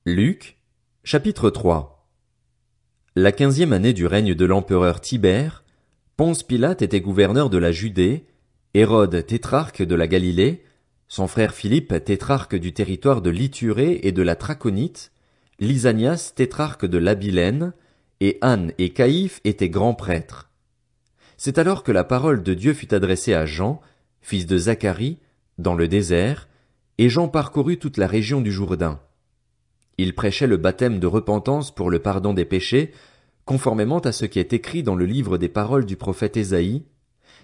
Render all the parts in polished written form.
Luc, chapitre 3. La 15e année du règne de l'empereur Tibère, Ponce Pilate était gouverneur de la Judée, Hérode tétrarque de la Galilée, son frère Philippe tétrarque du territoire de l'Ithurée et de la Traconite, Lysanias tétrarque de l'Abilène, et Anne et Caïphe étaient grands prêtres. C'est alors que la parole de Dieu fut adressée à Jean, fils de Zacharie, dans le désert, et Jean parcourut toute la région du Jourdain. Il prêchait le baptême de repentance pour le pardon des péchés, conformément à ce qui est écrit dans le livre des paroles du prophète Ésaïe.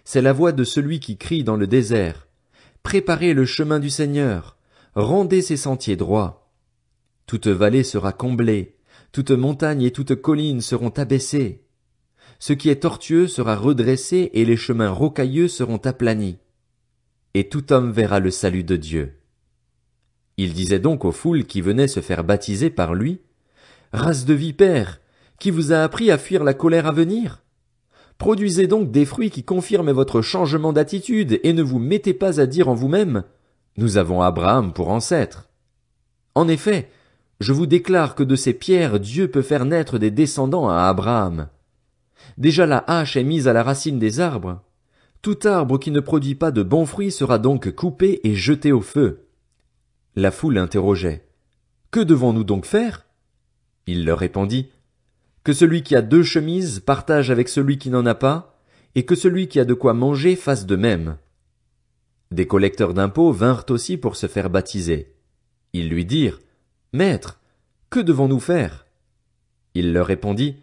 C'est la voix de celui qui crie dans le désert. Préparez le chemin du Seigneur, rendez ses sentiers droits. Toute vallée sera comblée, toute montagne et toute colline seront abaissées. Ce qui est tortueux sera redressé et les chemins rocailleux seront aplanis. Et tout homme verra le salut de Dieu. Il disait donc aux foules qui venaient se faire baptiser par lui, « Race de vipères, qui vous a appris à fuir la colère à venir? Produisez donc des fruits qui confirment votre changement d'attitude et ne vous mettez pas à dire en vous-même, « Nous avons Abraham pour ancêtre. » En effet, je vous déclare que de ces pierres Dieu peut faire naître des descendants à Abraham. Déjà la hache est mise à la racine des arbres. Tout arbre qui ne produit pas de bons fruits sera donc coupé et jeté au feu. La foule interrogeait. Que devons-nous donc faire? Il leur répondit. Que celui qui a 2 chemises partage avec celui qui n'en a pas, et que celui qui a de quoi manger fasse de même. Des collecteurs d'impôts vinrent aussi pour se faire baptiser. Ils lui dirent. Maître, que devons-nous faire? Il leur répondit.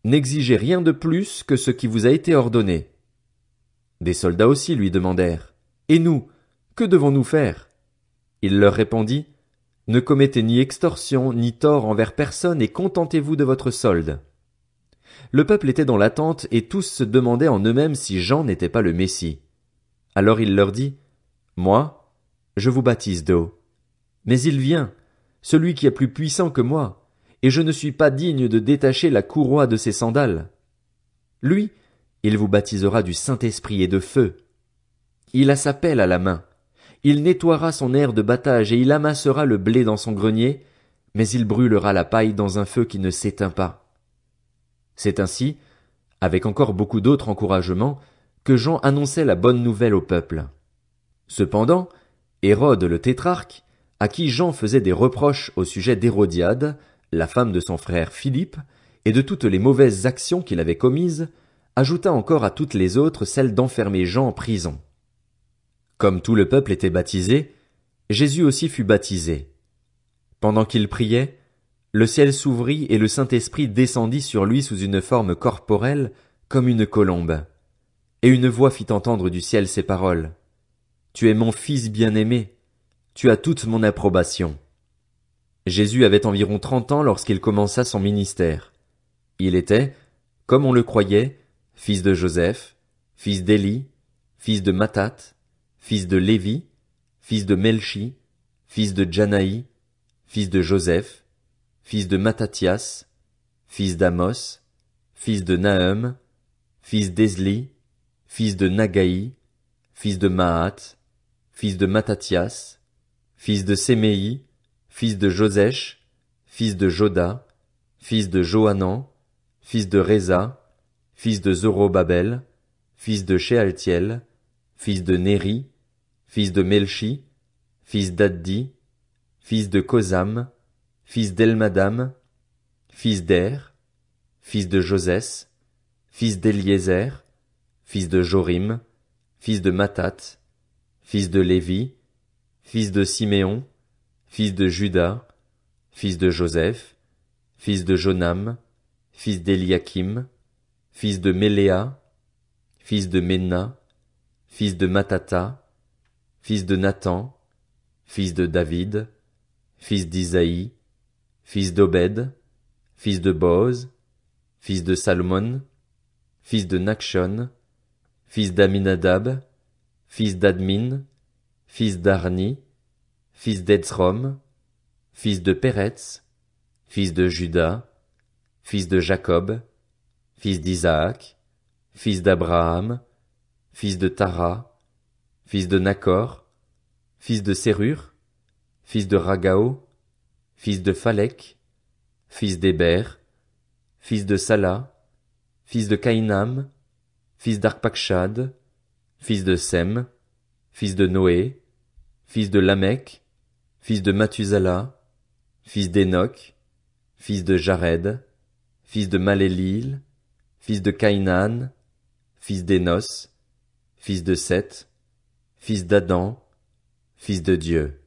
N'exigez rien de plus que ce qui vous a été ordonné. Des soldats aussi lui demandèrent. Et nous, que devons-nous faire? Il leur répondit, « Ne commettez ni extorsion, ni tort envers personne et contentez-vous de votre solde. » Le peuple était dans l'attente et tous se demandaient en eux-mêmes si Jean n'était pas le Messie. Alors il leur dit, « Moi, je vous baptise d'eau. Mais il vient, celui qui est plus puissant que moi, et je ne suis pas digne de détacher la courroie de ses sandales. Lui, il vous baptisera du Saint-Esprit et de feu. Il a sa pelle à la main. Il nettoiera son aire de battage et il amassera le blé dans son grenier, mais il brûlera la paille dans un feu qui ne s'éteint pas. » C'est ainsi, avec encore beaucoup d'autres encouragements, que Jean annonçait la bonne nouvelle au peuple. Cependant, Hérode le tétrarque, à qui Jean faisait des reproches au sujet d'Hérodiade, la femme de son frère Philippe, et de toutes les mauvaises actions qu'il avait commises, ajouta encore à toutes les autres celle d'enfermer Jean en prison. Comme tout le peuple était baptisé, Jésus aussi fut baptisé. Pendant qu'il priait, le ciel s'ouvrit et le Saint-Esprit descendit sur lui sous une forme corporelle, comme une colombe. Et une voix fit entendre du ciel ces paroles. « Tu es mon Fils bien-aimé, tu as toute mon approbation. » Jésus avait environ 30 ans lorsqu'il commença son ministère. Il était, comme on le croyait, fils de Joseph, fils d'Élie, fils de Mathat, fils de Lévi, fils de Melchi, fils de Janaï, fils de Joseph, fils de Mattathias, fils d'Amos, fils de Nahum, fils d'Esli, fils de Nagaï, fils de Mahat, fils de Mattathias, fils de Séméi, fils de Josèche, fils de Joda, fils de Johanan, fils de Réza, fils de Zorobabel, fils de Shealtiel, fils de Néri, fils de Melchi, fils d'Addi, fils de Kosam, fils d'Elmadam, fils d'Er, fils de Josès, fils d'Eliézer, fils de Jorim, fils de Mathat, fils de Lévi, fils de Siméon, fils de Juda, fils de Joseph, fils de Jonam, fils d'Eliakim, fils de Méléa, fils de Ména, fils de Matata, fils de Nathan, fils de David, fils d'Isaïe, fils d'Obed, fils de Boz, fils de Salmon, fils de Nakshon, fils d'Aminadab, fils d'Admin, fils d'Arni, fils d'Etzrom, fils de Péretz, fils de Juda, fils de Jacob, fils d'Isaac, fils d'Abraham, fils de Tara, fils de Nacor, fils de Sérur, fils de Ragao, fils de Phalec, fils d'Héber, fils de Sala, fils de Caïnam, fils d'Arpachshad, fils de Sem, fils de Noé, fils de Lamech, fils de Mathusala, fils d'Enoch, fils de Jared, fils de Malélil, fils de Caïnan, fils d'Énos, fils de Seth, fils d'Adam, fils de Dieu.